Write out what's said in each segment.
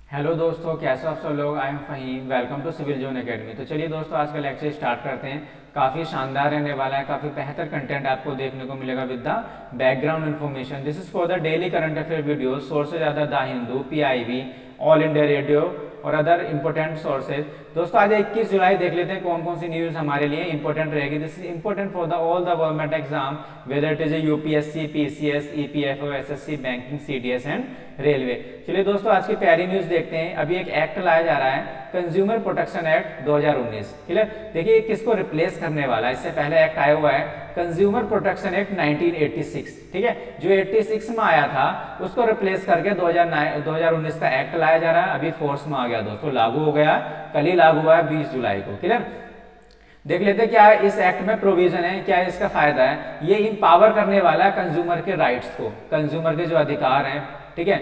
Hello दोस्तों, कैसे हो आप सब लोग। I am Fahim, welcome to Civil Zone Academy. तो चलिए दोस्तों, आज का लेक्चर स्टार्ट करते हैं। काफ़ी शानदार रहने वाला है, काफ़ी बेहतर कंटेंट आपको देखने को मिलेगा with the background information. This is for the daily current affair video sources are the Hindu, PIB, All India Radio और अदर इंपॉर्टेंट सोर्सेज। दोस्तों आज 21 जुलाई देख लेते हैं कौन कौन सी न्यूज़ हमारे लिए इंपॉर्टेंट रहेगी। This is important for the all the government exam, whether it is a UPSC, PCS, EPFO, SSC, banking, CDS and railway. चलिए दोस्तों, आज की प्यारी न्यूज़ देखते हैं। अभी एक एक्ट लाया जा रहा है, कंज्यूमर प्रोटेक्शन एक्ट 2019। क्लियर, देखिए किसको रिप्लेस करने वाला है। इससे पहले एक्ट आया हुआ है कंज्यूमर प्रोटेक्शन एक्ट 1986, ठीक है, जो 86 में आया था उसको रिप्लेस करके 2019 का एक्ट लाया जा रहा है। अभी फोर्स में आ गया दोस्तों, लागू हो गया, कल ही लागू हुआ है 20 जुलाई को। क्लियर, देख लेते हैं क्या इस एक्ट में प्रोविजन है, क्या इसका फायदा है। ये इंपावर करने वाला है कंज्यूमर के राइट्स को, कंज्यूमर के जो अधिकार हैं, ठीक है,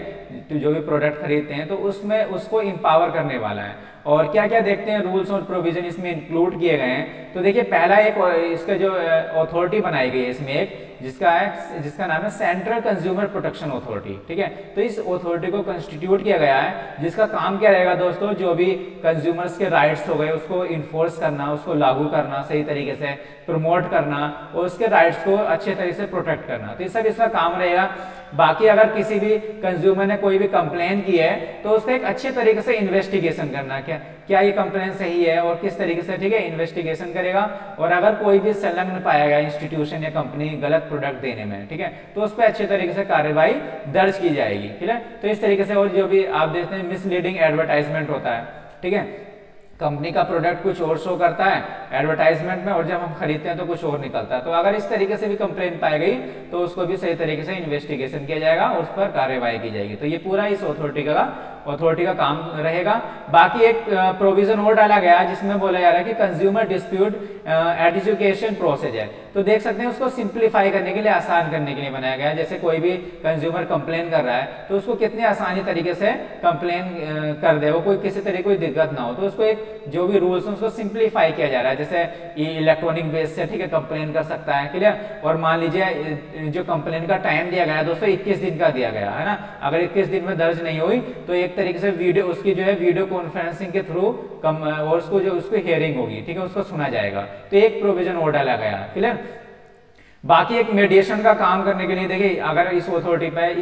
तो जो भी प्रोडक्ट खरीदते हैं तो उसमें उसको इंपावर करने वाला है। और क्या क्या देखते हैं रूल्स और प्रोविजन इसमें इंक्लूड किए गए हैं। तो देखिए पहला एक इसका जो अथॉरिटी बनाई गई है इसमें एक, जिसका नाम है सेंट्रल कंज्यूमर प्रोटेक्शन अथॉरिटी, ठीक है। तो इस अथॉरिटी को कंस्टिट्यूट किया गया है, जिसका काम क्या रहेगा दोस्तों, जो भी कंज्यूमर्स के राइट्स हो गए उसको इन्फोर्स करना, उसको लागू करना, सही तरीके से प्रमोट करना और उसके राइट्स को अच्छे तरीके से प्रोटेक्ट करना। तो ये सब इसका काम रहेगा। बाकी अगर किसी भी कंज्यूमर ने कोई भी कंप्लेन की है तो उसका एक अच्छे तरीके से इन्वेस्टिगेशन करना, क्या ये कंप्लेन सही है और किस तरीके से, ठीक है, इन्वेस्टिगेशन करेगा। और अगर कोई भी संलग्न पाया गया इंस्टीट्यूशन या कंपनी गलत प्रोडक्ट देने में, ठीक है, तो उस पर अच्छे तरीके से कार्रवाई दर्ज की जाएगी। ठीक है, तो इस तरीके से। और जो भी आप देखते हैं मिसलीडिंग एडवर्टाइजमेंट होता है, ठीक है, कंपनी का प्रोडक्ट कुछ और शो करता है एडवर्टाइजमेंट में और जब हम खरीदते हैं तो कुछ और निकलता है। तो अगर इस तरीके से भी कंप्लेंट पाई गई तो उसको भी सही तरीके से इन्वेस्टिगेशन किया जाएगा और उस पर कार्रवाई की जाएगी। तो ये पूरा इस अथॉरिटी का काम रहेगा। बाकी एक प्रोविजन और डाला गया जिसमें बोला जा रहा है कि कंज्यूमर डिस्प्यूट एडजुकेशन प्रोसेस है। तो देख सकते हैं उसको सिंप्लीफाई करने के लिए, आसान करने के लिए बनाया गया है। जैसे कोई भी कंज्यूमर कंप्लेन कर रहा है तो उसको कितनी आसानी तरीके से कंप्लेन कर दे, वो कोई किसी तरह कोई दिक्कत ना हो। तो उसको एक जो भी रूल्स हैं उसको सिंप्लीफाई किया जा रहा है। जैसे इलेक्ट्रॉनिक बेस से, ठीक है, कंप्लेन कर सकता है। क्लियर, और मान लीजिए जो कंप्लेन का टाइम दिया गया है दोस्तों 21 दिन का दिया गया है ना। अगर 21 दिन में दर्ज नहीं हुई तो एक तरीके से वीडियो उसकी जो है वीडियो कॉन्फ्रेंसिंग के थ्रू और उसको जो उसको हियरिंग होगी, ठीक है, उसको सुना जाएगा। तो एक प्रोविजन और डाला गया। क्लियर, बाकी एक मीडिएशन का काम करने के लिए देखिए अगर इस अथॉरिटी पे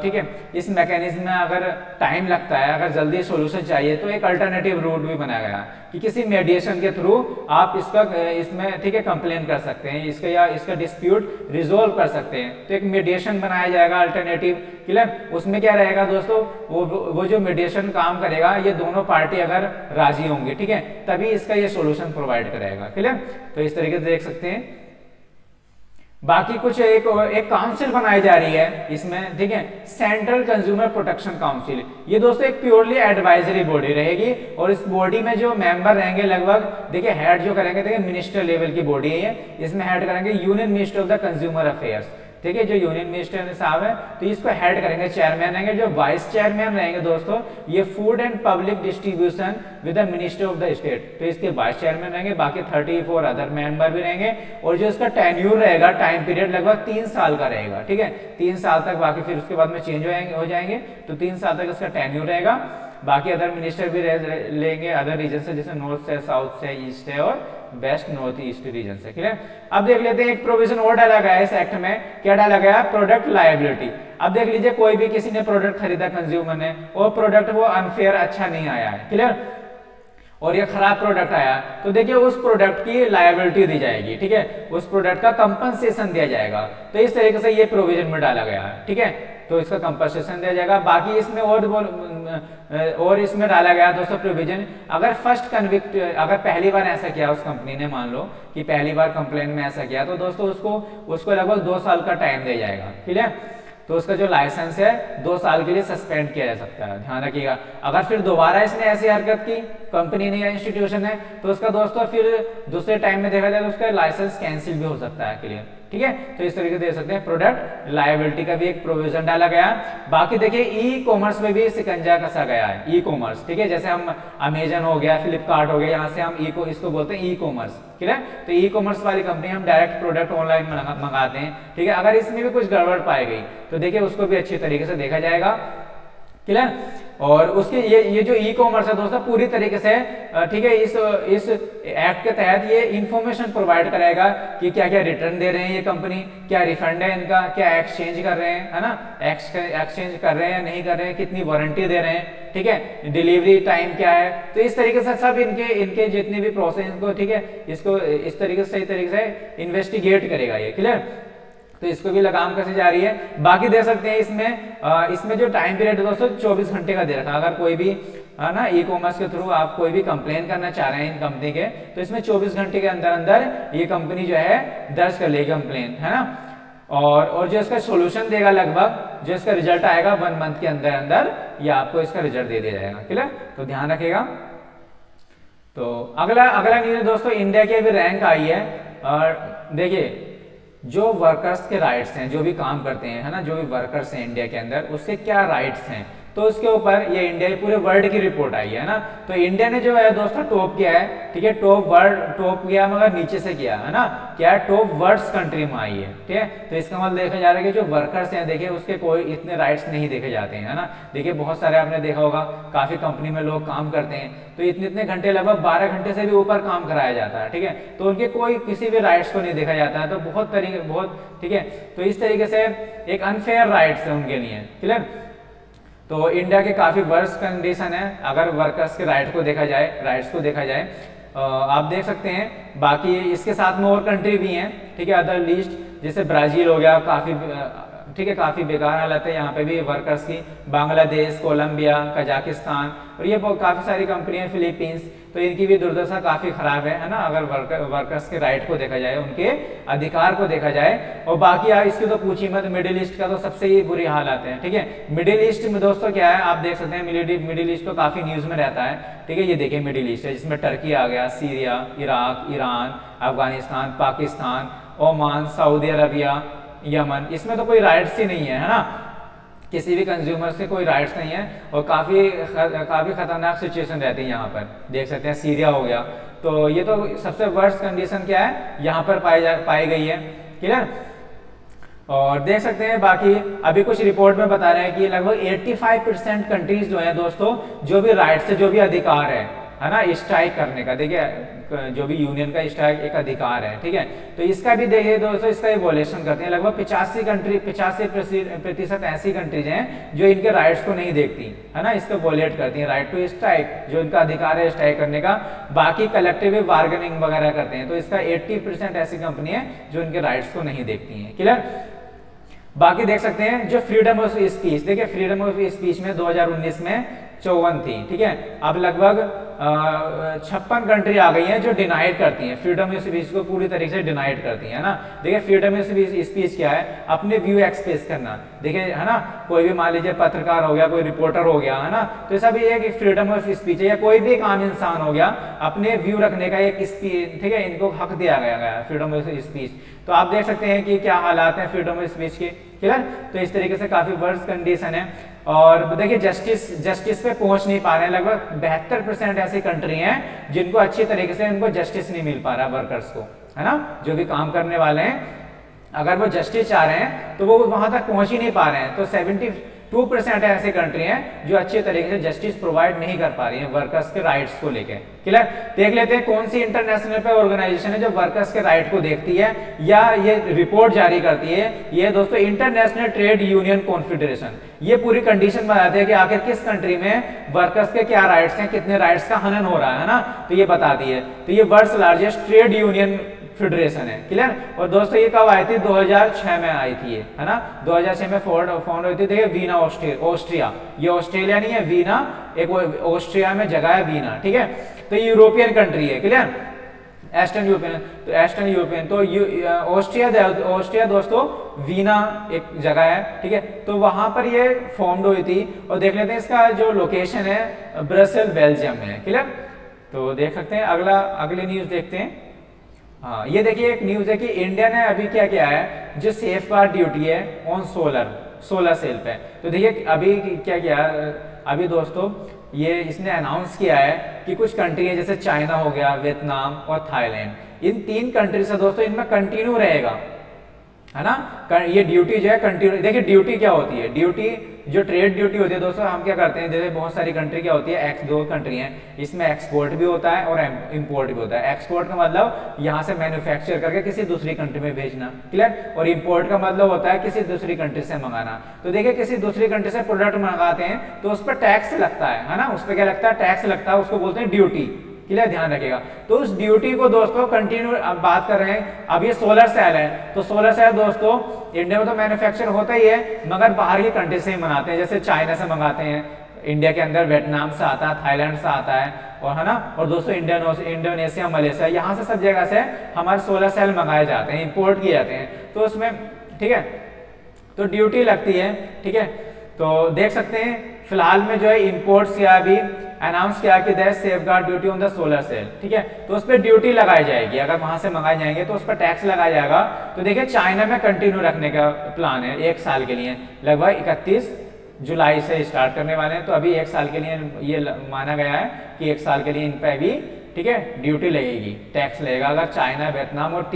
ठीक है, इस मैकेनिज्म में अगर टाइम लगता है, अगर जल्दी सॉल्यूशन चाहिए तो एक अल्टरनेटिव रूट भी बनाया गया कि किसी मीडिएशन के थ्रू आप इसमें ठीक है कंप्लेन कर सकते हैं, इसका डिस्प्यूट रिजोल्व कर सकते हैं। तो एक मीडिएशन बनाया जाएगा अल्टरनेटिव। क्लियर, उसमें क्या रहेगा दोस्तों, वो जो मीडिएशन काम करेगा ये दोनों पार्टी अगर राजी होंगे, ठीक है, तभी इसका ये सॉल्यूशन प्रोवाइड करेगा। क्लियर, तो इस तरीके से देख सकते हैं। बाकी कुछ एक काउंसिल बनाई जा रही है इसमें, ठीक है, सेंट्रल कंज्यूमर प्रोटेक्शन काउंसिल। ये दोस्तों एक प्योरली एडवाइजरी बॉडी रहेगी और इस बॉडी में जो मेंबर रहेंगे लगभग, देखिए हेड जो करेंगे, देखिए मिनिस्टर लेवल की बॉडी है ये, इसमें हेड करेंगे union minister of the consumer affairs, ठीक है, जो यूनियन मिनिस्टर साहब है तो इसको हेड करेंगे, चेयरमैन रहेंगे। जो वाइस चेयरमैन रहेंगे दोस्तों ये food and public distribution with the minister of the state, तो इसके वाइस चेयरमैन रहेंगे। बाकी 34 अदर मेंबर भी रहेंगे और जो इसका टेन्यूर रहेगा, टाइम पीरियड लगभग 3 साल का रहेगा, ठीक है, 3 साल तक। बाकी फिर उसके बाद में चेंज हो जाएंगे तो 3 साल तक इसका टेन्यूर रहेगा। बाकी अदर मिनिस्टर भी लेंगे अदर रीजन से, जैसे नॉर्थ से, साउथ से, ईस्ट है और वेस्ट नॉर्थ ईस्ट रीजन से। क्लियर, अब देख लेते हैं एक प्रोविजन और डाला गया है इस एक्ट में। क्या डाला गया, प्रोडक्ट लायबिलिटी। अब देख लीजिए कोई भी किसी ने प्रोडक्ट खरीदा कंज्यूमर ने और प्रोडक्ट वो अनफेयर अच्छा नहीं आया है, क्लियर, और ये खराब प्रोडक्ट आया तो देखिए उस प्रोडक्ट की लायबिलिटी दी जाएगी, ठीक है, उस प्रोडक्ट का कंपनसेशन दिया जाएगा। तो इस तरीके से ये प्रोविजन में डाला गया है, ठीक है, तो इसका कंपनसेशन दिया जाएगा। बाकी इसमें और इसमें डाला गया दोस्तों प्रोविजन, अगर फर्स्ट कन्विक्ट, अगर पहली बार ऐसा किया उस कंपनी ने, मान लो कि पहली बार कंप्लेन में ऐसा किया तो दोस्तों उसको लगभग 2 साल का टाइम दिया जाएगा। ठीक है, तो उसका जो लाइसेंस है 2 साल के लिए सस्पेंड किया जा सकता है, ध्यान रखिएगा। अगर फिर दोबारा इसने ऐसी हरकत की, कंपनी ने या इंस्टीट्यूशन है, तो उसका दोस्तों फिर दूसरे टाइम में देखा जाए तो उसका लाइसेंस कैंसिल भी हो सकता है, क्लियर, ठीक है। तो इस तरीके से दे सकते हैं। प्रोडक्ट लायबिलिटी का भी एक प्रोविजन डाला गया। बाकी देखिए ई कॉमर्स में भी शिकंजा कसा गया है, ई कॉमर्स, ठीक है, जैसे हम अमेजन हो गया, फ्लिपकार्ट हो गया, यहाँ से हम इसको बोलते हैं ई कॉमर्स, ठीक है। तो ई कॉमर्स वाली कंपनी हम डायरेक्ट प्रोडक्ट ऑनलाइन मंगाते हैं, ठीक है। अगर इसमें भी कुछ गड़बड़ पाई गई तो देखिए उसको भी अच्छी तरीके से देखा जाएगा। क्लियर। और उसके ये जो ई कॉमर्स है दोस्तों पूरी तरीके से ठीक है इस एक्ट के तहत ये इंफॉर्मेशन प्रोवाइड करेगा कि क्या क्या रिटर्न दे रहे हैं ये कंपनी, क्या रिफंड है इनका, क्या एक्सचेंज कर रहे हैं, है ना, एक्सचेंज कर रहे हैं या नहीं कर रहे हैं, कितनी वारंटी दे रहे हैं, ठीक है, डिलीवरी टाइम क्या है। तो इस तरीके से सब इनके जितने भी प्रोसेस को, ठीक है, इसको इस तरीके से सही तरीके से इन्वेस्टिगेट करेगा ये। क्लियर। तो इसको भी लगाम कसी जा रही है। बाकी दे सकते हैं इसमें जो टाइम पीरियड है दोस्तों 24 घंटे का दे रखा है। अगर कोई भी है ना ई कॉमर्स के थ्रू आप कोई भी कंप्लेन करना चाह रहे हैं इन कंपनी के, तो इसमें 24 घंटे के अंदर अंदर ये कंपनी जो है दर्ज कर लेगी कंप्लेन, है ना। और जो इसका सोल्यूशन देगा लगभग जो इसका रिजल्ट आएगा 1 मंथ के अंदर अंदर ये आपको इसका रिजल्ट दे दिया जाएगा। क्लियर। तो ध्यान रखिएगा। तो अगला न्यूज दोस्तों इंडिया की अभी रैंक आई है। और देखिए जो वर्कर्स के राइट्स हैं, जो भी काम करते हैं, है ना, जो भी वर्कर्स हैं इंडिया के अंदर उसके क्या राइट्स हैं, तो उसके ऊपर ये इंडिया की पूरे वर्ल्ड की रिपोर्ट आई है ना। तो इंडिया ने जो है दोस्तों टॉप किया है, ठीक है, टॉप किया मगर नीचे से किया है ना, क्या है टॉप वर्ल्ड कंट्री में आई है, ठीक है। तो इसका मतलब देखा जा रहा है कि जो वर्कर्स हैं देखिए उसके कोई इतने राइट्स नहीं देखे जाते हैं, है ना। देखिए बहुत सारे आपने देखा होगा काफी कंपनी में लोग काम करते हैं तो इतने घंटे लगभग 12 घंटे से भी ऊपर काम कराया जाता है, ठीक है, तो उनके कोई किसी भी राइट्स को नहीं देखा जाता है। तो बहुत ठीक है, तो इस तरीके से एक अनफेयर राइट्स है उनके लिए। क्लियर। तो इंडिया के काफी वर्स्ट कंडीशन है अगर वर्कर्स के राइट्स को देखा जाए। आप देख सकते हैं। बाकी इसके साथ में और कंट्री भी हैं, ठीक है, अदर लिस्ट जैसे ब्राजील हो गया, ठीक है, काफी बेकार हालत है यहाँ पे भी वर्कर्स की, बांग्लादेश, कोलंबिया, कजाकिस्तान और ये काफी सारी कंपनियां, फिलीपींस, तो इनकी भी दुर्दशा काफी खराब है ना। अगर वर्कर्स के राइट को देखा जाए, उनके अधिकार को देखा जाए। और बाकी इसकी तो पूछी मत, मिडिल ईस्ट का तो सबसे ही बुरी हालात है, ठीक है। मिडिल ईस्ट में दोस्तों क्या है आप देख सकते हैं, मिडिल ईस्ट तो काफी न्यूज में रहता है, ठीक है। ये देखिए मिडिल ईस्ट है जिसमें टर्की आ गया, Syria, Iraq, Iran, Afghanistan, Pakistan, Oman, Saudi Arabia, Yemen, इसमें तो कोई राइट्स ही नहीं है ना, किसी भी कंज्यूमर से कोई राइट्स नहीं है। और काफी खतरनाक सिचुएशन रहती है यहाँ पर, देख सकते हैं सीरिया हो गया। तो ये तो सबसे वर्स्ट कंडीशन क्या है यहाँ पर पाई गई है। क्लियर। और देख सकते हैं बाकी अभी कुछ रिपोर्ट में बता रहे हैं कि लगभग 85% कंट्रीज जो है दोस्तों, जो भी राइट्स है, जो भी अधिकार है ना, स्ट्राइक करने का, देखिए जो भी यूनियन का स्ट्राइक एक अधिकार है, ठीक है। तो इसका भी देखिए दोस्तों, इसका वॉलेशन करते हैं। लगभग 85% ऐसी कंट्रीज हैं जो इनके राइट्स को नहीं देखती, है ना, इसको वॉलेट करती हैं, राइट टू स्ट्राइक, जो इनका अधिकार है स्ट्राइक करने का। बाकी कलेक्टिव बार्गेनिंग वगैरह करते हैं। तो इसका 80% ऐसी कंपनी है जो इनके राइट्स को नहीं देखती है। क्लियर। बाकी देख सकते हैं जो फ्रीडम ऑफ स्पीच, देखिए फ्रीडम ऑफ स्पीच में 2019 में 54 थी, ठीक है। अब लगभग 56 कंट्री आ गई हैं जो डिनाइड करती हैं, फ्रीडम ऑफ स्पीच को पूरी तरीके से डिनाइड करती है ना। देखिए फ्रीडम ऑफ स्पीच क्या है, अपने व्यू एक्सप्रेस करना, देखिए है ना, कोई भी मान लीजिए पत्रकार हो गया, कोई रिपोर्टर हो गया, है ना, तो ये सब ये फ्रीडम ऑफ स्पीच है। या कोई भी एक आम इंसान हो गया, अपने व्यू रखने का एक स्पीच, ठीक है, इनको हक दिया गया है फ्रीडम ऑफ स्पीच। तो आप देख सकते हैं कि क्या हालात हैं फ्रीडम ऑफ स्पीच के। क्लियर। तो इस तरीके से काफी वर्स्ट कंडीशन है। और देखिए जस्टिस पे पहुंच नहीं पा रहे हैं। लगभग 72% ऐसी कंट्री हैं जिनको अच्छी तरीके से उनको जस्टिस नहीं मिल पा रहा वर्कर्स को, है ना, जो भी काम करने वाले हैं। अगर वो जस्टिस चाह रहे हैं तो वो वहां तक पहुंच ही नहीं पा रहे हैं। तो 72% ऐसी कंट्री हैं जो अच्छे तरीके से जस्टिस प्रोवाइड नहीं कर पा रही है वर्कर्स के राइट्स को लेकर। क्लियर। देख लेते हैं कौन सी इंटरनेशनल पे ऑर्गेनाइजेशन है जो वर्कर्स के राइट को देखती है या ये रिपोर्ट जारी करती है। ये दोस्तों इंटरनेशनल ट्रेड यूनियन कॉन्फेडरेशन, ये पूरी कंडीशन बताते हैं कि आखिर किस कंट्री में वर्कर्स के क्या राइट्स हैं, कितने राइट्स का हनन हो रहा है ना, तो ये बताती है। तो ये world's largest trade union federation है। क्लियर। और दोस्तों ये कब आई थी, 2006 में आई थी ये, है ना, 2006 में फाउंड हुई थी। देखिए वीना ऑस्ट्रिया, ये ऑस्ट्रेलिया नहीं है, वीना एक ऑस्ट्रिया में जगह है वीना, ठीक है। तो यूरोपियन कंट्री है। क्लियर। ईस्टर्न यूरोपियन तो ऑस्ट्रिया दोस्तों वीना एक जगह है, ठीक है। तो वहां पर ये फॉर्म्ड हुई थी। और देख लेते हैं इसका जो लोकेशन है ब्रसेल बेल्जियम में। क्लियर। तो देख सकते हैं अगली न्यूज देखते हैं। हाँ, ये देखिए एक न्यूज है कि इंडिया ने अभी क्या किया है, जो सेफ गार्ड ड्यूटी है ऑन सोलर सेल पे। तो देखिए अभी क्या किया, अभी दोस्तों ये इसने अनाउंस किया है कि कुछ कंट्री है जैसे चाइना हो गया, वियतनाम और थाईलैंड, इन 3 कंट्री से दोस्तों इनमें कंटिन्यू रहेगा, है ना, ये ड्यूटी जो है कंटिन्यू। देखिए ड्यूटी क्या होती है, ड्यूटी जो ट्रेड ड्यूटी होती है दोस्तों, हम क्या करते हैं, जैसे बहुत सारी कंट्री क्या होती है, दो कंट्री हैं, इसमें एक्सपोर्ट भी होता है और इम्पोर्ट भी होता है। एक्सपोर्ट का मतलब यहाँ से मैन्युफैक्चर करके किसी दूसरी कंट्री में भेजना, क्लियर। और इम्पोर्ट का मतलब होता है किसी दूसरी कंट्री से मंगाना। तो देखिए किसी दूसरी कंट्री से प्रोडक्ट मंगाते हैं तो उस पर टैक्स लगता है ना, उस पर क्या लगता है, टैक्स लगता है, उसको बोलते हैं ड्यूटी, क्लियर, ध्यान रखिएगा। तो उस ड्यूटी को दोस्तों कंटिन्यू अब बात कर रहे हैं, अब ये सोलर सेल है, तो सोलर सेल दोस्तों इंडिया में तो मैन्युफैक्चर होता ही है, मगर बाहर की कंट्री से ही मंगाते हैं, जैसे चाइना से मंगाते हैं, इंडिया के अंदर वियतनाम से आता है, थाईलैंड से आता है, और है ना, और दोस्तों इंडोनेशिया, मलेशिया, यहाँ से सब जगह से हमारे सोलर सेल मंगाए जाते हैं, इंपोर्ट किए जाते हैं, तो उसमें ठीक है, तो ड्यूटी लगती है, ठीक है। तो देख सकते हैं फिलहाल में जो है इंपोर्ट्स या अभी अनाउंस किया कि their safeguard duty on the solar cell, ठीक है, तो उस पर ड्यूटी लगाई जाएगी, अगर वहां से मंगाए जाएंगे तो उस पर टैक्स लगाया जाएगा। तो देखिए चाइना में कंटिन्यू रखने का प्लान है 1 साल के लिए, लगभग 31 जुलाई से स्टार्ट करने वाले हैं, तो अभी 1 साल के लिए ये माना गया है कि 1 साल के लिए इन पर भी, ठीक है, ड्यूटी लगेगी, टैक्स लगेगा, अगर चाइना, वियतनाम और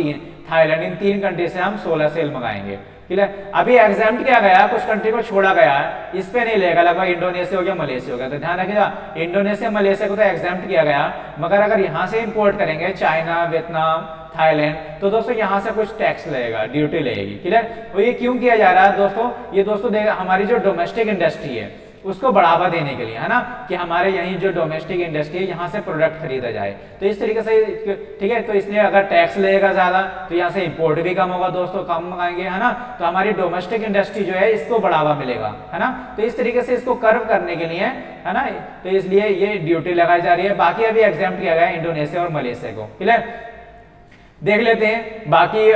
थाईलैंड, इन 3 कंट्री से हम सोलर सेल मंगाएंगे, क्लियर। अभी एग्जाम्प्ट किया गया, कुछ कंट्री को छोड़ा गया है, इस पे नहीं लेगा, लगभग इंडोनेशिया हो गया, मलेशिया हो गया, तो ध्यान रखिएगा इंडोनेशिया, मलेशिया को तो एग्जाम्प्ट किया गया, मगर अगर यहाँ से इंपोर्ट करेंगे चाइना, वियतनाम, थाईलैंड, तो दोस्तों यहाँ से कुछ टैक्स लगेगा, ड्यूटी लगेगी, क्लियर। और ये क्यों किया जा रहा है दोस्तों, ये दोस्तों देखिए हमारी जो डोमेस्टिक इंडस्ट्री है उसको बढ़ावा देने के लिए, है ना, कि हमारे यहीं जो डोमेस्टिक इंडस्ट्री है यहाँ से प्रोडक्ट खरीदा जाए, तो इस तरीके से, ठीक है। तो इसलिए अगर टैक्स लगेगा ज्यादा तो यहाँ से इंपोर्ट भी कम होगा दोस्तों, कम मंगाएंगे, है ना, तो हमारी डोमेस्टिक इंडस्ट्री जो है इसको बढ़ावा मिलेगा, है ना। तो इस तरीके से इसको कर्व करने के लिए, है ना, तो इसलिए ये ड्यूटी लगाई जा रही है। बाकी अभी एग्जाम्प्ट किया गया है इंडोनेशिया और मलेशिया को, क्लियर। देख लेते हैं बाकी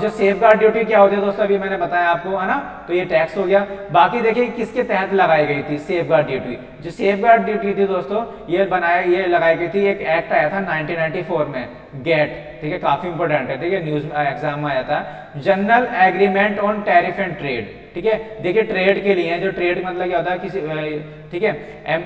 जो सेफगार्ड ड्यूटी क्या होती है दोस्तों, अभी मैंने बताया आपको, है ना, तो ये टैक्स हो गया। बाकी देखिए किसके तहत लगाई गई थी सेफगार्ड ड्यूटी, जो सेफगार्ड ड्यूटी थी दोस्तों ये लगाई गई थी, एक एक्ट आया था 1994 में, गेट, ठीक है, काफी इंपॉर्टेंट है, ठीक है, न्यूज एग्जाम में आया था, general agreement on tariff and trade, ठीक है। देखिए ट्रेड के लिए, जो ट्रेड मतलब क्या होता है, किसी, ठीक है,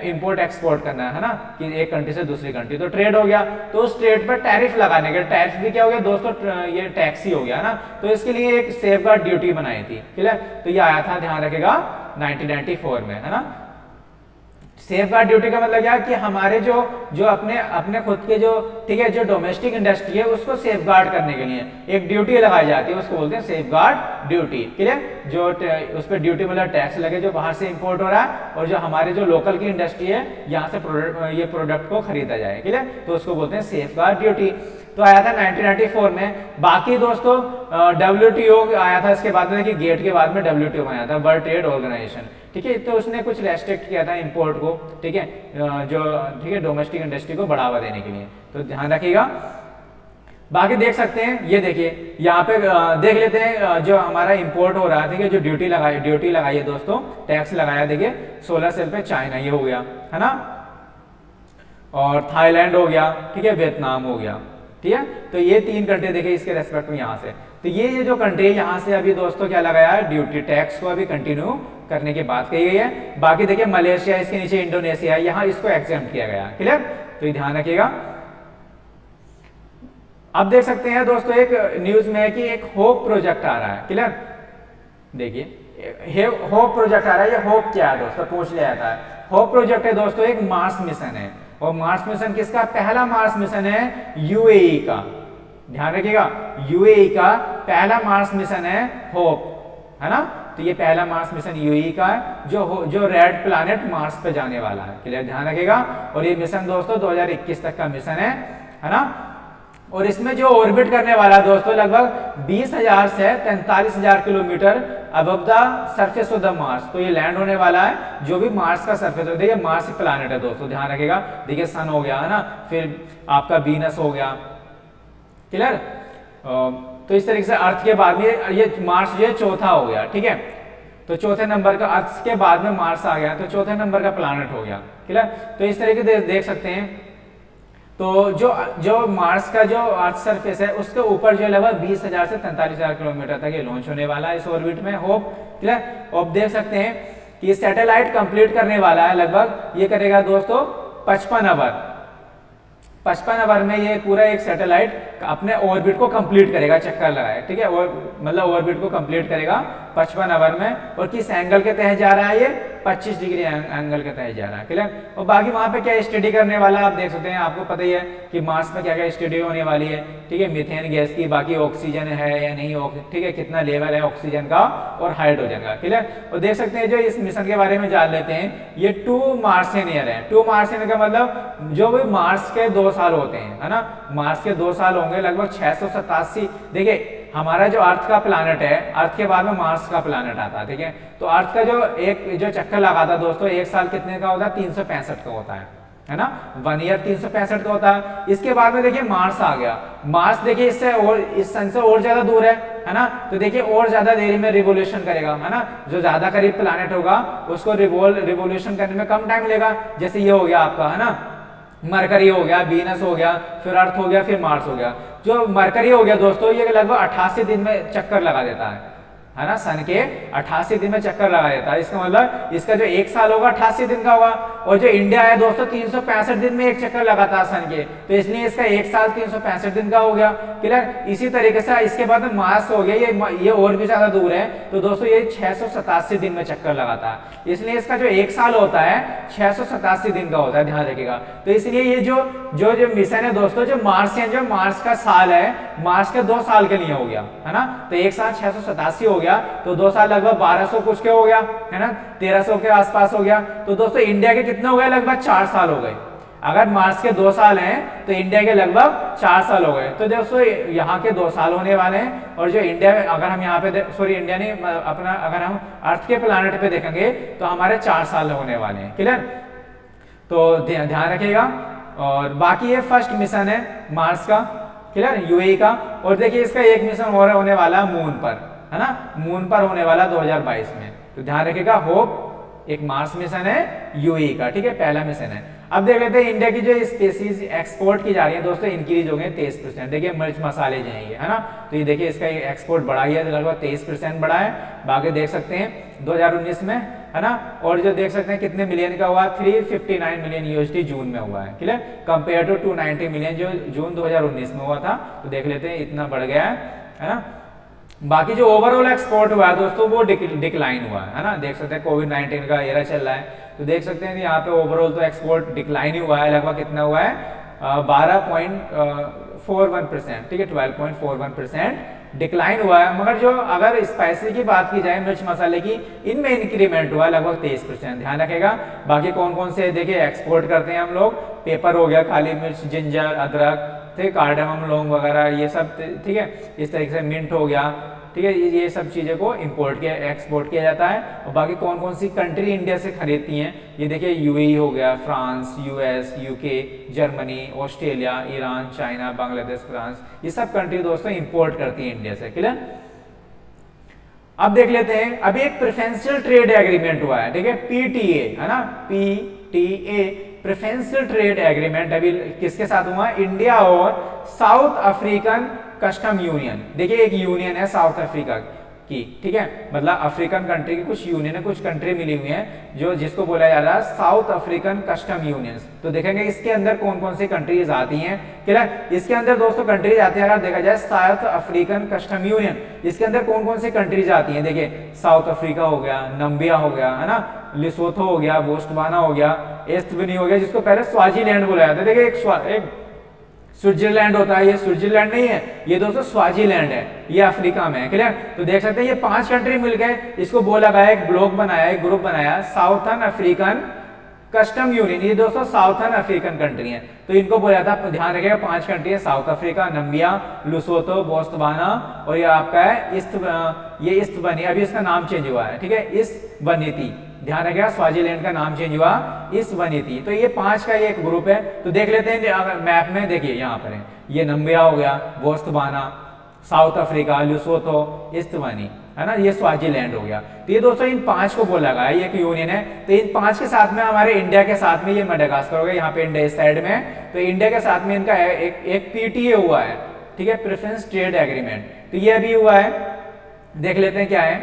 इंपोर्ट एक्सपोर्ट करना है ना, कि एक कंट्री से दूसरी कंट्री, तो ट्रेड हो गया, तो उस ट्रेड पर टैरिफ लगाने के, टैरिफ भी क्या हो गया दोस्तों, ये टैक्स ही हो गया ना, तो इसके लिए एक सेफगार्ड ड्यूटी बनाई थी, क्लियर। तो ये आया था, ध्यान रखेगा, 1994 में, है ना। सेफगार्ड ड्यूटी का मतलब क्या है कि हमारे जो अपने खुद के जो, ठीक है, जो डोमेस्टिक इंडस्ट्री है उसको सेफगार्ड करने के लिए एक ड्यूटी लगाई जाती है, उसको बोलते हैं सेफगार्ड ड्यूटी, क्लियर। जो उस पर ड्यूटी मतलब टैक्स लगे जो बाहर से इंपोर्ट हो रहा है, और जो हमारे जो लोकल की इंडस्ट्री है यहाँ से ये प्रोडक्ट को खरीदा जाए, क्लियर, तो उसको बोलते हैं सेफगार्ड ड्यूटी। तो आया था 1994 में। बाकी दोस्तों WTO आया था इसके बाद में, देखिए गेट के बाद में WTO में आया था, वर्ल्ड ट्रेड ऑर्गेनाइजेशन, ठीक है, तो उसने कुछ रेस्ट्रिक्ट किया था इंपोर्ट को, ठीक है, जो, ठीक है, डोमेस्टिक इंडस्ट्री को बढ़ावा देने के लिए, तो ध्यान रखिएगा। बाकी देख सकते हैं, ये देखिए यहाँ पे देख लेते हैं जो हमारा इंपोर्ट हो रहा है, ठीक है, जो ड्यूटी लगाई है दोस्तों, टैक्स लगाया, देखिए सोलर सेल पे चाइना ये हो गया, है ना, और थाईलैंड हो गया, ठीक है, वियतनाम हो गया, ठीक है। तो ये 3 कंट्री देखिए इसके रेस्पेक्ट में यहाँ से, तो ये जो कंट्री है यहाँ से अभी दोस्तों क्या लगाया है, ड्यूटी टैक्स को अभी कंटिन्यू करने की बात कही गई है। बाकी देखिए मलेशिया, इसके नीचे इंडोनेशिया, यहाँ इसको एग्जेम्प्ट किया गया, क्लियर। तो ये ध्यान रखिएगा। अब देख सकते हैं दोस्तों एक न्यूज में है कि एक होप प्रोजेक्ट आ रहा है, क्लियर। देखिए होप प्रोजेक्ट आ रहा है, ये होप क्या है दोस्तों, पूछ लिया जाता है। होप प्रोजेक्ट है दोस्तों एक मार्स मिशन है, और मार्स मिशन किसका, पहला मार्स मिशन है यूएई का, ध्यान रखिएगा, यूएई का पहला मार्स मिशन है होप, है ना। तो ये पहला मार्स मिशन यूएई का है, जो रेड प्लैनेट मार्स पे जाने वाला है, क्लियर, ध्यान रखिएगा। और ये मिशन दोस्तों 2021 तक का मिशन है ना। और इसमें जो ऑर्बिट करने वाला है दोस्तों लगभग 20,000 से 43,000 kilometre above the surface of the Mars, तो ये लैंड होने वाला है, जो भी मार्स का सरफेस है, देखिए मार्स एक प्लैनेट है दोस्तों, ध्यान रखिएगा। देखिए सन हो गया, है ना, फिर आपका वीनस हो गया, क्लियर। तो इस तरीके से अर्थ के बाद में ये मार्स जो है चौथा हो गया, ठीक है। तो चौथे नंबर का, अर्थ के बाद में मार्स आ गया, तो चौथे नंबर का प्लैनेट हो गया, क्लियर। तो इस तरीके से देख सकते हैं। तो जो मार्स का जो अर्थ सरफेस है उसके ऊपर जो है लगभग 20,000 से 43,000 किलोमीटर तक ये लॉन्च होने वाला है इस ऑर्बिट में होप, क्लियर। अब देख सकते हैं कि सैटेलाइट कंप्लीट करने वाला है, लगभग ये करेगा दोस्तों 55 आवर में ये पूरा एक सैटेलाइट अपने ऑर्बिट को कंप्लीट करेगा, चक्कर लगाए, ठीक है, और मतलब ऑर्बिट को कंप्लीट करेगा 55 आवर में, और किस एंगल के तहत जा रहा है ये 25 डिग्री एंगल के तहत जा रहा है, क्लियर। और बाकी वहां पे क्या स्टडी करने वाला आप देख सकते हैं, आपको पता ही है कि मार्स में क्या क्या स्टडी होने वाली है, ठीक है, मीथेन गैस की, बाकी ऑक्सीजन है या नहीं, ठीक है, कितना लेवल है ऑक्सीजन का और हाइड्रोजन का, क्लियर। और देख सकते हैं जो इस मिशन के बारे में जान लेते हैं, ये 2 मार्सियन ईयर है। 2 मार्सियन का मतलब जो भी मार्स के 2 साल होते हैं, है ना, मार्स के 2 साल होंगे लगभग 687। देखिए हमारा जो अर्थ का प्लानट है, अर्थ के बाद में मार्स का प्लानट आता है, ठीक है। तो अर्थ का जो चक्कर लगाता है दोस्तों, एक साल कितने का होता है, 365 का होता है ना, 1 ईयर 365 का होता है। इसके बाद में देखिए मार्स आ गया। मार्स देखिए इससे और इस सन से और ज्यादा दूर है ना, तो देखिए और ज्यादा देरी में रिवोल्यूशन करेगा, है ना। जो ज्यादा करीब प्लानट होगा उसको रिवोल्यूशन करने में कम टाइम लेगा। जैसे ये हो गया आपका, है ना, मरकरी हो गया, वीनस हो गया, फिर अर्थ हो गया, फिर मार्स हो गया। जो मरकरी हो गया दोस्तों, ये लगभग 88 दिन में चक्कर लगा देता है ना, सन के 88 दिन में चक्कर लगा देता है। इसका मतलब इसका जो 1 साल होगा 88 दिन का होगा, और जो इंडिया है दोस्तों 365 दिन में एक चक्कर लगाता है सन के, तो इसलिए इसका 1 साल 365 दिन का हो गया, क्लियर। इसी तरीके से इसके बाद में मार्स हो गया, ये और भी ज्यादा दूर है, तो दोस्तों ये 687 दिन में चक्कर लगाता है, इसलिए इसका जो 1 साल होता है 687 दिन का होता है, ध्यान रखिएगा। तो इसलिए ये जो मिशन है दोस्तों, जो मार्सियन, जो मार्स का साल है, मार्स के 2 साल के लिए हो गया, है ना। तो 1 साल 687 हो गया, तो 2 साल लगभग 1200 कुछ के हो गया, है ना, 1300 के आसपास हो गया। तो दोस्तों इंडिया के कितने हो गए, लगभग 4 साल हो गए। अगर मार्स के 2 साल हैं तो इंडिया के लगभग 4 साल हो गए। तो दोस्तों यहाँ के 2 साल होने वाले हैं, और जो इंडिया में अगर हम यहाँ पे सॉरी इंडिया नहीं अपना, अगर हम अर्थ के प्लैनेट पे देखेंगे तो हमारे 4 साल होने वाले हैं, क्लियर। तो ध्यान रखिएगा। और बाकी ये फर्स्ट मिशन है मार्स का, क्लियर, यूएई का। और देखिए इसका एक मिशन और होने वाला है मून पर, है ना, मून पर होने वाला 2022 में। तो ध्यान रखिएगा, होप एक मार्स मिशन है यूएई का, ठीक है, पहला मिशन है। अब देख लेते हैं इंडिया की जो स्पेसीज एक्सपोर्ट की जा रही है दोस्तों, इंक्रीज हो गए 23%। देखिए मिर्च मसाले जो हैं ये, है ना, तो ये देखिए इसका एक्सपोर्ट बढ़ा है, लगभग 23% बढ़ा है। बाकी देख सकते हैं 2019 में, है ना, और जो देख सकते हैं कितने मिलियन का हुआ, 359 मिलियन यूएसडी जून में हुआ है, क्लियर, कंपेयर टू 290 मिलियन जो जून 2019 में हुआ था। तो देख लेते हैं इतना बढ़ गया है ना। बाकी जो ओवरऑल एक्सपोर्ट हुआ है दोस्तों वो डिक्लाइन हुआ है ना, देख सकते हैं कोविड-19 का एरा चल रहा है, तो देख सकते हैं यहाँ पे ओवरऑल तो एक्सपोर्ट डिक्लाइन ही हुआ है, लगभग कितना हुआ है 12.41%, ठीक है, 12.41% डिक्लाइन हुआ है। मगर जो अगर स्पाइसी की बात की जाए, मिर्च मसाले की, इनमें इंक्रीमेंट हुआ है लगभग 23%, ध्यान रखेगा। बाकी कौन कौन से देखिए एक्सपोर्ट करते हैं हम लोग, पेपर हो गया, काली मिर्च, जिंजर, अदरक, ठीक, कार्डमम, लौंग वगैरह ये सब, ठीक है, इस तरीके से मिंट हो गया, ठीक है, ये सब चीज़ें को इंपोर्ट किया एक्सपोर्ट किया जाता है। और बाकी कौन कौन सी कंट्री इंडिया से खरीदती हैं, ये देखिए यूएई हो गया, France, US, UK, Germany, Australia, Iran, China, Bangladesh, France, ये सब कंट्री दोस्तों इंपोर्ट करती हैं इंडिया से, क्लियर। अब देख लेते हैं, अभी एक प्रेफरेंशियल ट्रेड एग्रीमेंट हुआ है, ठीक है, पीटीए, है ना, पीटीए, प्रेफरेंशियल ट्रेड एग्रीमेंट अभी किसके साथ हुआ, इंडिया और साउथ अफ्रीकन कस्टम यूनियन। देखिए एक यूनियन है साउथ अफ्रीका की, ठीक है, मतलब अफ्रीकन कंट्री की कुछ यूनियन है, कुछ कंट्री मिली हुई है जो जिसको बोला जा रहा है साउथ अफ्रीकन कस्टम यूनियंस। तो देखेंगे इसके अंदर कौन कौन सी कंट्रीज आती हैं, क्लियर। इसके अंदर दोस्तों कंट्रीज आती है, अगर देखा जाए साउथ अफ्रीकन कस्टम यूनियन, इसके अंदर कौन कौन सी कंट्रीज आती हैं, देखिए साउथ अफ्रीका हो गया, नम्बिया हो गया, है ना, लिसोथो हो गया, बोस्टवाना हो गया, एस्टवनी हो गया, जिसको पहले स्वाजीलैंड बोला जाता है। देखिए एक स्विट्जरलैंड होता है, ये स्विट्जरलैंड नहीं है, ये दोस्तों स्वाजीलैंड है, ये अफ्रीका में है, क्लियर। तो देख सकते हैं ये 5 कंट्री मिलकर इसको बोला गया, एक ब्लॉक बनाया, एक ग्रुप बनाया, साउथर्न अफ्रीकन कस्टम यूनियन। ये दोस्तों साउथर्न अफ्रीकन कंट्री है, तो इनको बोला था, ध्यान रखिएगा 5 कंट्री है, साउथ अफ्रीका, नम्बिया, लुसोथो, बोस्टवाना, और ये आपका है इस्टवनी, अभी इसका नाम चेंज हुआ है, ठीक है, इस्टवनी, ध्यान रखिएगा स्वाजीलैंड का नाम चेंज हुआ इस्टवनी। तो ये 5 का ये एक ग्रुप है। तो देख लेते हैं मैप में, देखिए यहाँ पर है, ये नम्बिया हो गया, बोस्टवाना, साउथ अफ्रीका, लुसोथो, इस्टवनी, है ना, ये स्वाजीलैंड हो गया। तो ये दोस्तों इन 5 को बोला गया, ये एक यूनियन है। तो इन 5 के साथ में हमारे इंडिया के साथ में ये मेडागास्कर हो गया, यहाँ पे इंडिया इस साइड में, तो इंडिया के साथ में इनका एक पीटीए हुआ है, ठीक है, प्रेफरेंस ट्रेड एग्रीमेंट। तो ये अभी हुआ है, देख लेते हैं क्या है,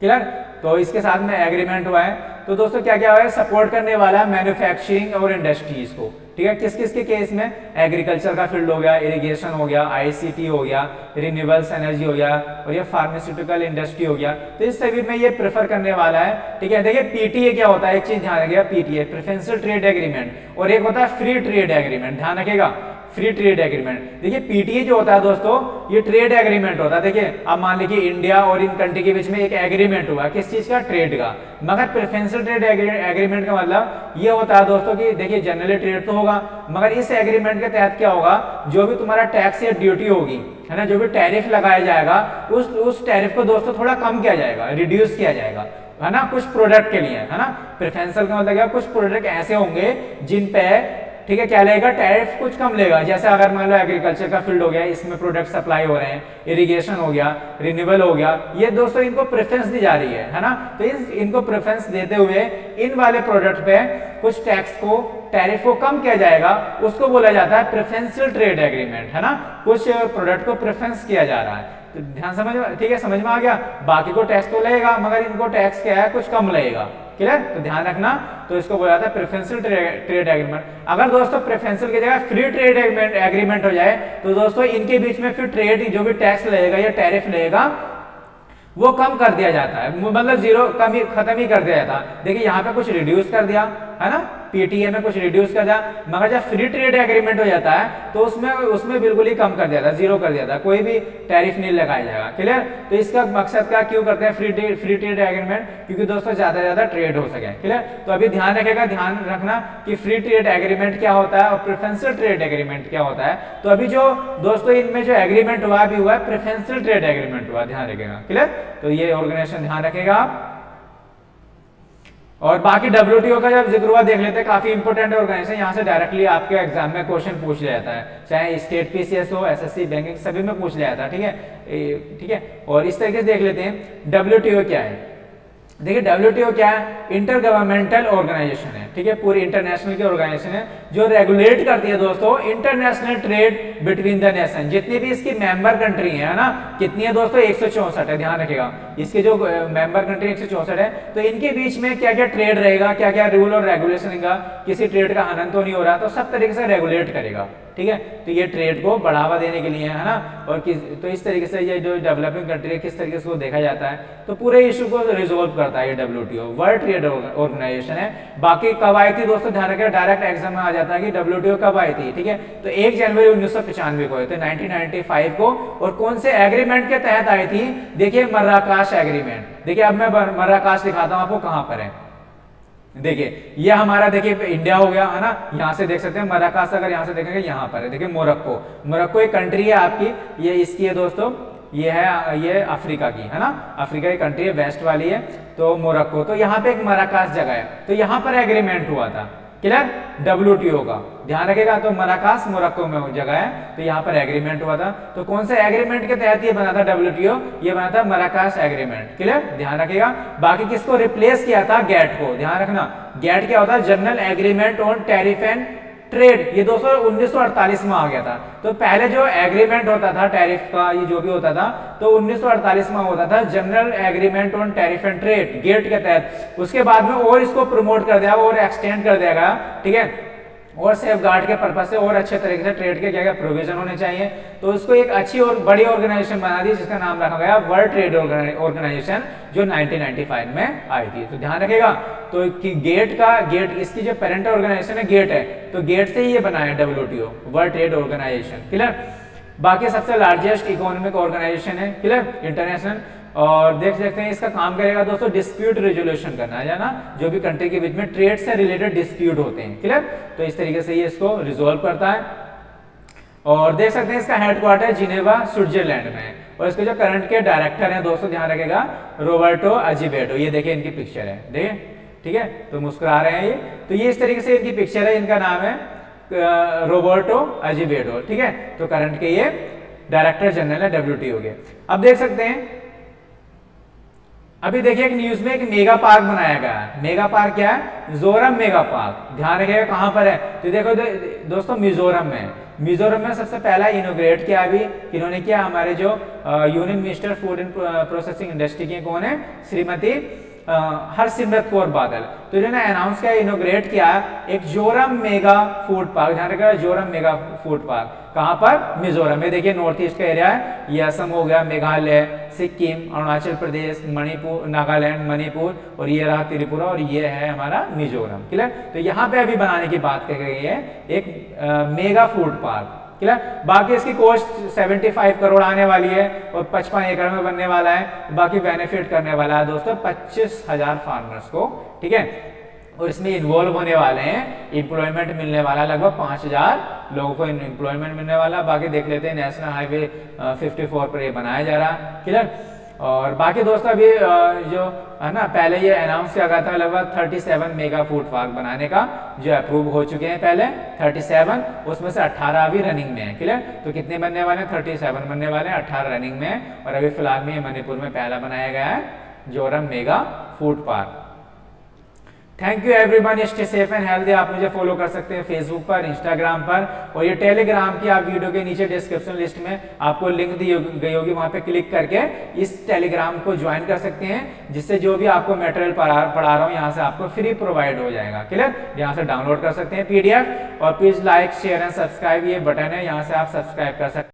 क्लियर। तो इसके साथ में एग्रीमेंट हुआ है। तो दोस्तों क्या क्या है, सपोर्ट करने वाला है मैन्युफैक्चरिंग और इंडस्ट्रीज को, ठीक है। किस किस के केस में, एग्रीकल्चर का फील्ड हो गया, इरिगेशन हो गया, आईसीटी हो गया, रिन्यूएबल्स एनर्जी हो गया, और ये फार्मास्यूटिकल इंडस्ट्री हो गया, तो इस सभी में ये प्रेफर करने वाला है, ठीक है। देखिए पीटीए क्या होता है, एक चीज ध्यान रखिएगा, पीटीए प्रेफरेंशियल ट्रेड एग्रीमेंट, और एक होता है फ्री ट्रेड एग्रीमेंट, ध्यान रखिएगा, फ्री ट्रेड एग्रीमेंट। देखिए पीटीए जो होता है दोस्तों, ये ट्रेड एग्रीमेंट होता है। देखिए अब मान लीजिए इंडिया और इन कंट्री के बीच में एक एग्रीमेंट हुआ, किस चीज का, ट्रेड का। मगर प्रेफरेंशियल ट्रेड एग्रीमेंट का मतलब ये होता है दोस्तों कि देखिए जनरली ट्रेड तो होगा, मगर इस एग्रीमेंट के तहत क्या होगा, जो भी तुम्हारा टैक्स या ड्यूटी होगी, है ना, जो भी टैरिफ लगाया जाएगा, उस टैरिफ को दोस्तों थोड़ा कम किया जाएगा, रिड्यूस किया जाएगा, है ना, कुछ प्रोडक्ट के लिए, है ना। प्रेफरेंशियल का मतलब क्या, कुछ प्रोडक्ट ऐसे होंगे जिन पे, ठीक है, क्या लेगा, टैरिफ कुछ कम लेगा। जैसे अगर मान लो एग्रीकल्चर का फील्ड हो गया, इसमें प्रोडक्ट सप्लाई हो रहे हैं, इरिगेशन हो गया, रिन्यूएबल हो गया, ये दोस्तों इनको प्रेफरेंस दी जा रही है ना। तो इनको प्रेफरेंस देते हुए इन वाले प्रोडक्ट पे कुछ टैक्स को, टैरिफ को कम किया जाएगा, उसको बोला जाता है प्रेफरेंशियल ट्रेड एग्रीमेंट, है ना। कुछ प्रोडक्ट को प्रेफरेंस किया जा रहा है, तो ध्यान समझ, ठीक है, समझ में आ गया। बाकी को टैक्स तो लगेगा, मगर इनको टैक्स क्या है, कुछ कम लगेगा, क्लियर, तो ध्यान रखना। तो इसको बोला जाता है प्रेफरेंशियल ट्रेड एग्रीमेंट। अगर दोस्तों प्रेफरेंशियल की जगह फ्री ट्रेड एग्रीमेंट हो जाए, तो दोस्तों इनके बीच में फिर ट्रेड, जो भी टैक्स लगेगा या टैरिफ लगेगा, वो कम कर दिया जाता है, मतलब जीरो, कम ही, खत्म ही कर दिया जाता है। देखिए यहाँ पे कुछ रिड्यूस कर दिया, है ना, पीटीए में कुछ रिड्यूस कर दिया, मगर जब फ्री ट्रेड एग्रीमेंट हो जाता है तो उसमें बिल्कुल ही कम कर दिया था, जीरो कर दिया था, कोई भी टैरिफ नहीं लगाया जाएगा, क्लियर। तो इसका मकसद क्या, क्यों करते हैं फ्री ट्रेड एग्रीमेंट, क्योंकि दोस्तों ज्यादा से ज्यादा ट्रेड हो सके, क्लियर। तो अभी ध्यान रखना कि फ्री ट्रेड एग्रीमेंट क्या होता है और प्रेफरेंशियल ट्रेड एग्रीमेंट क्या होता है। तो अभी जो दोस्तों इनमें जो एग्रीमेंट हुआ अभी हुआ है प्रेफरेंशियल ट्रेड एग्रीमेंट हुआ, ध्यान रखिएगा, क्लियर। तो ये ऑर्गेनाइजेशन ध्यान रखेगा आप। और बाकी डब्ल्यूटीओ का जब जिक्र हुआ देख लेते हैं, काफी इंपॉर्टेंट ऑर्गेनाइजेशन, यहाँ से डायरेक्टली आपके एग्जाम में क्वेश्चन पूछ लिया जाता है, चाहे स्टेट पीसीएस हो, एसएससी, बैंकिंग, सभी में पूछ लिया जाता है, ठीक है, ठीक है। और इस तरीके से देख लेते हैं डब्ल्यूटीओ क्या है। देखिए डब्ल्यूटीओ क्या है, इंटर गवर्नमेंटल ऑर्गेनाइजेशन है, ठीक है, पूरी इंटरनेशनल की ऑर्गेनाइजेशन है, जो रेगुलेट करती है दोस्तों international trade between the nation. जितनी भी इसकी मेंबर कंट्री है ना, कितनी है दोस्तों, 164 है, ध्यान रखिएगा, इसके जो मेंबर कंट्री 164 है, तो इनके बीच में क्या क्या ट्रेड रहेगा, क्या क्या रूल और रेगुलेशन रहेगा, किसी ट्रेड का हनन तो नहीं हो रहा, तो सब तरीके से रेगुलेट करेगा, ठीक है। तो ये ट्रेड को बढ़ावा देने के लिए है ना, और तो इस तरीके से ये जो डेवलपिंग कंट्री है किस तरीके से वो देखा जाता है, तो पूरे इशू को रिजोल्व करता है ये डब्ल्यूटीओ, वर्ल्ड ट्रेड ऑर्गेनाइजेशन है। बाकी कब आई थी दोस्तों, ध्यान रखिए, डायरेक्ट एग्जाम में आ जाता है कि डब्ल्यूटीओ कब आई थी, ठीक है। तो 1 जनवरी 1995 को आई थी, 1995 को, और कौन से एग्रीमेंट के तहत आई थी, देखिए मर्राकाश एग्रीमेंट। देखिए अब मैं मर्राकाश दिखाता हूं आपको कहां पर है। देखिए ये हमारा, देखिए इंडिया हो गया, है ना, यहाँ से देख सकते हैं मर्राकाश, अगर यहाँ से देखेंगे यहाँ पर है, देखिए मोरक्को एक कंट्री है आपकी, ये इसकी है दोस्तों, ये है, ये अफ्रीका की, है ना, अफ्रीका की कंट्री है, वेस्ट वाली है, तो मोरक्को। तो यहाँ पे एक मर्राकाश जगह है, तो यहाँ पर एग्रीमेंट हुआ था, क्लियर, डब्ल्यूटीओ का, ध्यान रखिएगा। तो मर्राकाश मोरक्को में जगह है, तो यहाँ पर एग्रीमेंट हुआ था। तो कौन से एग्रीमेंट के तहत ये बना था डब्ल्यूटीओ, ये बना था मर्राकाश एग्रीमेंट, क्लियर, ध्यान रखिएगा। बाकी किसको रिप्लेस किया था, गैट को, ध्यान रखना। गैट क्या होता है, general agreement on tariff and trade, ये दोस्तों 1948 में आ गया था। तो पहले जो एग्रीमेंट होता था टैरिफ का, ये जो भी होता था, तो 1948 में होता था general agreement on tariff and trade, GATT के तहत। उसके बाद में और इसको प्रमोट कर दिया और एक्सटेंड कर दिया गया, ठीक है, और सेफ गार्ड के पर्पज से और अच्छे तरीके से ट्रेड के क्या क्या प्रोविजन होने चाहिए। तो उसको एक अच्छी और बड़ी ऑर्गेनाइजेशन बना दी, जिसका नाम रखा गया वर्ल्ड ट्रेड ऑर्गेनाइजेशन, जो 1995 में आई थी। तो ध्यान रखिएगा। तो कि गेट इसकी जो पेरेंट ऑर्गेनाइजेशन है गेट है, तो गेट से ही ये बना है WTO, world trade organisation, clear. बाकी सबसे लार्जेस्ट इकोनॉमिक ऑर्गेनाइजेशन है, क्लियर, इंटरनेशनल। और देख सकते हैं इसका काम करेगा दोस्तों डिस्प्यूट रेजोल्यूशन करना है ना, जो भी कंट्री के बीच में ट्रेड से रिलेटेड डिस्प्यूट होते हैं, क्लियर। तो इस तरीके से ये इसको रिजोल्व करता है। और देख सकते हैं इसका हेडक्वार्टर जिनेवा स्विट्जरलैंड में है, और इसके जो करंट के डायरेक्टर हैं दोस्तों, ध्यान रखेगा, रोबर्टो अजीबेटो, ये देखिए इनकी पिक्चर है, देखिए, ठीक है, तो मुस्कुरा रहे हैं ये। तो ये इस तरीके से इनकी पिक्चर है, इनका नाम है रोबर्टो अजीबेटो, ठीक है। तो करंट के ये डायरेक्टर जनरल है डब्ल्यूटीओ के। अब देख सकते हैं, अभी देखिए एक न्यूज में एक मेगा पार्क बनाया गया है। मेगा पार्क क्या है, जोरम मेगा पार्क, ध्यान रखिएगा कहां पर है। तो देखो दोस्तों मिजोरम में, मिजोरम में सबसे पहला इनोग्रेट किया अभी इन्होंने किया, हमारे जो union minister food and processing industry की कौन है, श्रीमती हरसिमरत कौर बादल, तो जो है अनाउंस किया, इनोग्रेट किया एक जोरम मेगा फूड पार्क, ध्यान रखिएगा जोरम मेगा फूड पार्क, कहाँ पर, मिजोरम में। देखिए नॉर्थ ईस्ट का एरिया है, ये असम हो गया, मेघालय, सिक्किम, अरुणाचल प्रदेश, मणिपुर, नागालैंड, मणिपुर, और ये रहा त्रिपुरा, और ये है हमारा मिजोरम। क्लियर, तो यहाँ पे अभी बनाने की बात की गई है एक मेगा फूड पार्क। क्लियर, बाकी इसकी कॉस्ट 75 करोड़ आने वाली है और 55 एकड़ में बनने वाला है। बाकी बेनिफिट करने वाला है दोस्तों 25,000 फार्मर्स को, ठीक है, और इसमें इन्वॉल्व होने वाले हैं, एम्प्लॉयमेंट मिलने वाला लगभग 5,000 लोगों को एम्प्लॉयमेंट मिलने वाला। बाकी देख लेते हैं, नेशनल हाईवे 54 पर ये बनाया जा रहा है। क्लियर, और बाकी दोस्तों अभी जो है ना, पहले ये अनाउंस किया गया था लगभग 37 मेगा फूड पार्क बनाने का, जो अप्रूव हो चुके हैं पहले 37, उसमें से 18 अभी रनिंग में है। क्लियर, तो कितने बनने वाले हैं, 37 बनने वाले हैं, 18 रनिंग में है, और अभी फिलहाल में ये मणिपुर में पहला बनाया गया है Zoram mega food park. Thank you everyone, stay safe and healthy. आप मुझे फॉलो कर सकते हैं फेसबुक पर, इंस्टाग्राम पर, और ये टेलीग्राम की आप वीडियो के नीचे डिस्क्रिप्शन लिस्ट में आपको लिंक दी गई होगी, वहां पे क्लिक करके इस टेलीग्राम को ज्वाइन कर सकते हैं, जिससे जो भी आपको मटेरियल पढ़ा रहा हूँ यहाँ से आपको फ्री प्रोवाइड हो जाएगा। क्लियर, यहाँ से डाउनलोड कर सकते हैं PDF, और please like share and subscribe, ये बटन है, यहाँ से आप सब्सक्राइब कर सकते हैं।